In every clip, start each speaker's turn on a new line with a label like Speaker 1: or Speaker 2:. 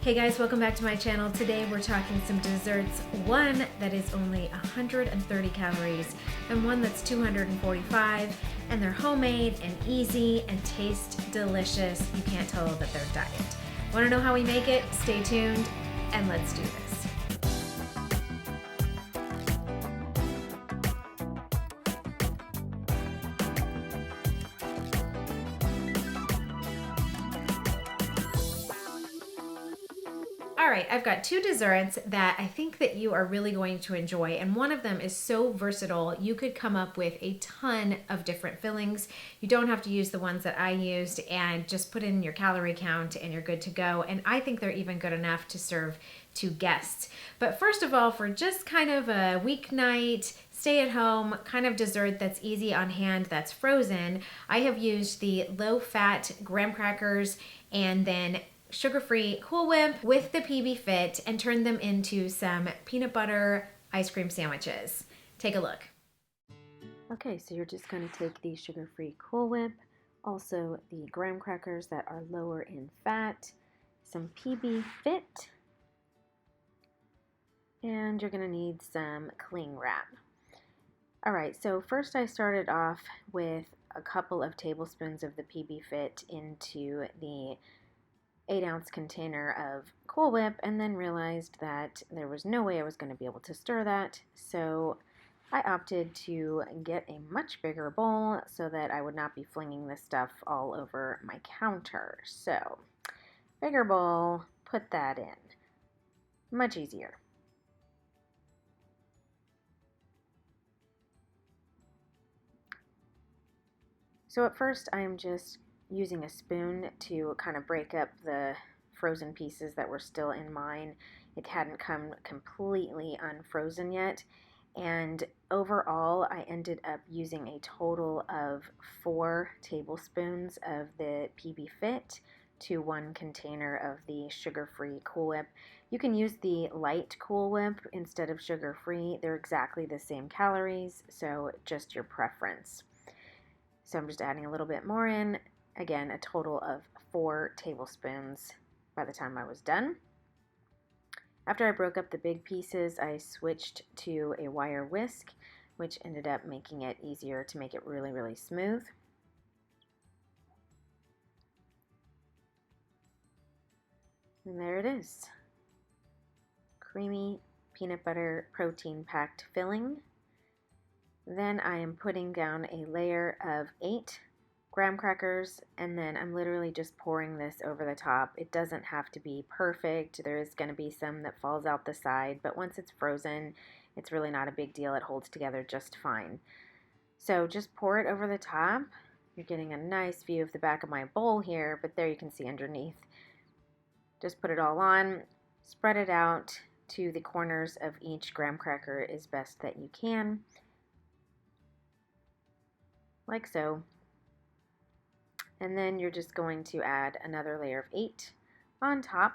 Speaker 1: Hey guys, welcome back to my channel. Today we're talking some desserts. One that is only 130 calories and one that's 245, and they're homemade and easy and taste delicious. You can't tell that they're diet. Want to know how we make it? Stay tuned and let's do this. All right, I've got two desserts that I think that you are really going to enjoy, and one of them is so versatile. You could come up with a ton of different fillings. You don't have to use the ones that I used, and just put in your calorie count and you're good to go. And I think they're even good enough to serve to guests. But first of all, for just kind of a weeknight, stay at home kind of dessert that's easy on hand, that's frozen, I have used the low fat graham crackers and then sugar-free Cool Whip with the PB Fit and turned them into some peanut butter ice cream sandwiches. Take a look. Okay, so you're just going to take the sugar-free Cool Whip, also the graham crackers that are lower in fat, some PB Fit, and you're going to need some cling wrap. All right, so first I started off with a couple of tablespoons of the PB Fit into the 8-ounce container of Cool Whip, and then realized that there was no way I was going to be able to stir that, so I opted to get a much bigger bowl so that I would not be flinging this stuff all over my counter. So, bigger bowl, put that in. Much easier. So at first I'm just using a spoon to kind of break up the frozen pieces that were still in mine. It hadn't come completely unfrozen yet, and overall I ended up using a total of 4 tablespoons of the PB Fit to 1 container of the sugar-free Cool Whip. You can use the light Cool Whip instead of sugar-free. They're exactly the same calories, so just your preference. So I'm just adding a little bit more in. Again, a total of 4 tablespoons by the time I was done. After I broke up the big pieces, I switched to a wire whisk, which ended up making it easier to make it really, really smooth. And there it is. Creamy peanut butter protein packed filling. Then I am putting down a layer of 8 graham crackers, and then I'm literally just pouring this over the top. It doesn't have to be perfect. There is going to be some that falls out the side, but once it's frozen, it's really not a big deal. It holds together just fine. So just pour it over the top. You're getting a nice view of the back of my bowl here, but there you can see underneath. Just put it all on, spread it out to the corners of each graham cracker as best that you can, like so. And then you're just going to add another layer of 8 on top.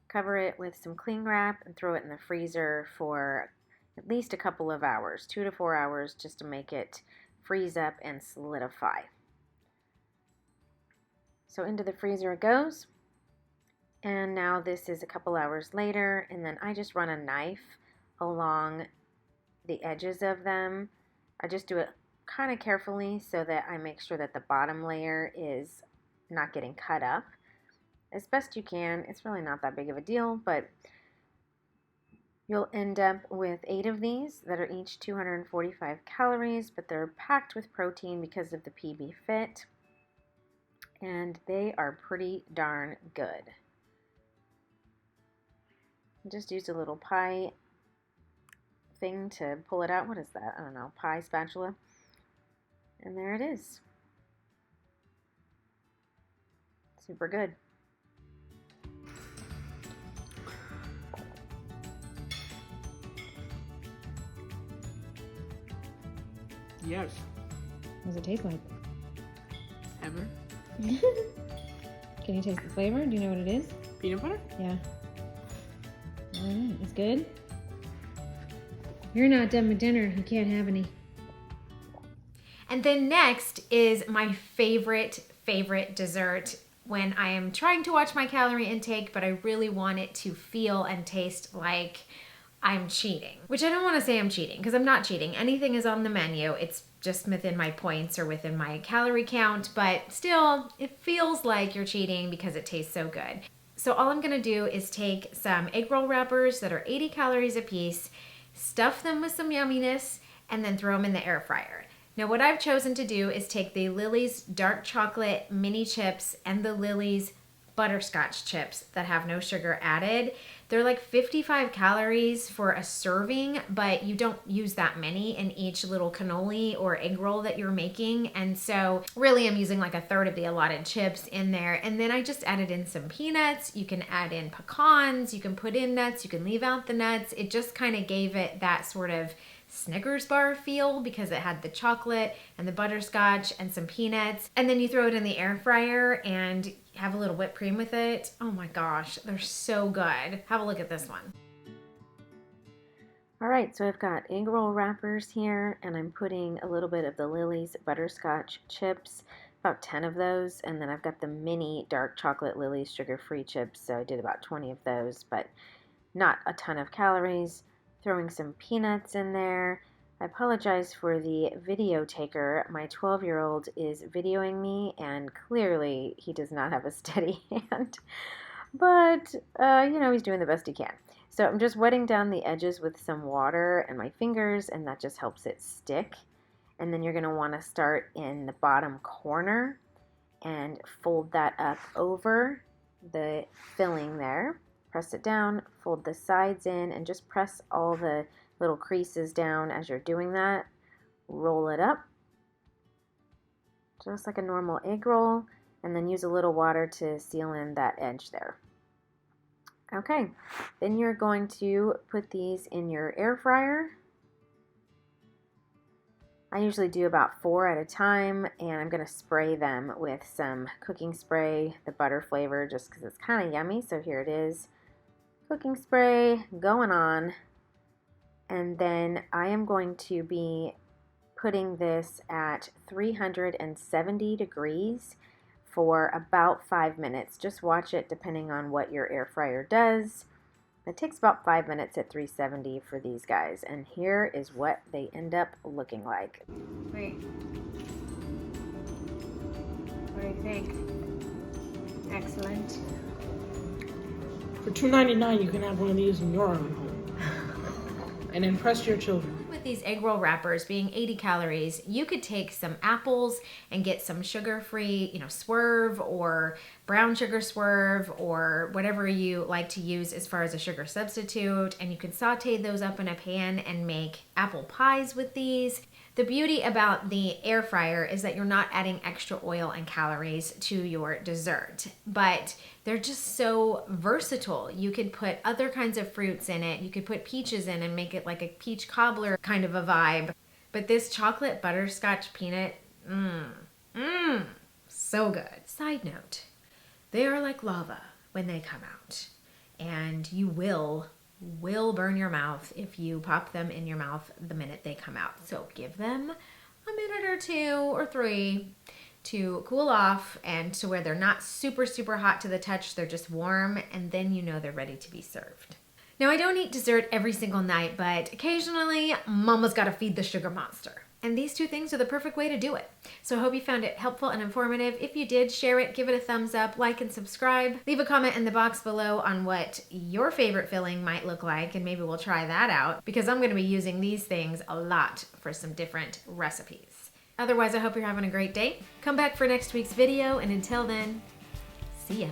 Speaker 1: Cover it with some cling wrap and throw it in the freezer for at least a couple of hours, 2 to 4 hours, just to make it freeze up and solidify. So into the freezer it goes. And now this is a couple hours later, and then I just run a knife along the edges of them. I just do it kind of carefully so that I make sure that the bottom layer is not getting cut up as best you can. It's really not that big of a deal, but you'll end up with 8 of these that are each 245 calories, but they're packed with protein because of the PB Fit, and they are pretty darn good. I just used a little pie thing to pull it out. What is that? I don't know. Pie spatula. And there it is. Super good.
Speaker 2: Yes.
Speaker 1: What does it taste like?
Speaker 2: Ever?
Speaker 1: Can you taste the flavor? Do you know what it is?
Speaker 2: Peanut butter?
Speaker 1: Yeah. All right. It's good. You're not done with dinner. You can't have any. And then next is my favorite dessert. when I am trying to watch my calorie intake, but I really want it to feel and taste like I'm cheating. Which I don't want to say I'm cheating, because I'm not cheating. Anything is on the menu. It's just within my points or within my calorie count, but still, it feels like you're cheating because it tastes so good. So all I'm gonna do is take some egg roll wrappers that are 80 calories a piece, stuff them with some yumminess, and then throw them in the air fryer. Now what I've chosen to do is take the Lily's dark chocolate mini chips and the Lily's butterscotch chips that have no sugar added. They're like 55 calories for a serving, but you don't use that many in each little cannoli or egg roll that you're making. And so really I'm using like a third of the allotted chips in there. And then I just added in some peanuts. You can add in pecans, you can put in nuts, you can leave out the nuts. It just kind of gave it that sort of Snickers bar feel because it had the chocolate and the butterscotch and some peanuts. And then you throw it in the air fryer and have a little whipped cream with it. Oh my gosh, they're so good. Have a look at this one. All right, so I've got egg roll wrappers here, and I'm putting a little bit of the Lily's butterscotch chips, about 10 of those, and then I've got the mini dark chocolate Lily's sugar-free chips, so I did about 20 of those, but not a ton of calories. Throwing some peanuts in there. I apologize for the video taker. My 12-year-old is videoing me, and clearly he does not have a steady hand, but you know, he's doing the best he can. So I'm just wetting down the edges with some water and my fingers, and that just helps it stick. And then you're going to want to start in the bottom corner and fold that up over the filling there. Press it down, fold the sides in, and just press all the little creases down as you're doing that. Roll it up, just like a normal egg roll, and then use a little water to seal in that edge there. Okay, then you're going to put these in your air fryer. I usually do about 4 at a time, and I'm going to spray them with some cooking spray, the butter flavor, just because it's kind of yummy. So here it is. Cooking spray going on, and then I am going to be putting this at 370 degrees for about 5 minutes. Just watch it depending on what your air fryer does. It takes about 5 minutes at 370 for these guys, and here is what they end up looking like. Wait, what do you think? Excellent.
Speaker 2: For $2.99, you can have one of these in your own home and impress your children.
Speaker 1: With these egg roll wrappers being 80 calories, you could take some apples and get some sugar-free, Swerve or brown sugar Swerve or whatever you like to use as far as a sugar substitute, and you can saute those up in a pan and make apple pies with these. The beauty about the air fryer is that you're not adding extra oil and calories to your dessert, but they're just so versatile. You could put other kinds of fruits in it. You could put peaches in and make it like a peach cobbler kind of a vibe. But this chocolate butterscotch peanut, so good. Side note, they are like lava when they come out, and you will burn your mouth if you pop them in your mouth the minute they come out. So give them a minute or 2 or 3 to cool off and to where they're not super, super hot to the touch. They're just warm, and then you know they're ready to be served. Now, I don't eat dessert every single night, but occasionally mama's got to feed the sugar monster. And these 2 things are the perfect way to do it. So I hope you found it helpful and informative. If you did, share it, give it a thumbs up, like and subscribe. Leave a comment in the box below on what your favorite filling might look like, and maybe we'll try that out, because I'm going to be using these things a lot for some different recipes. Otherwise, I hope you're having a great day. Come back for next week's video, and until then, see ya.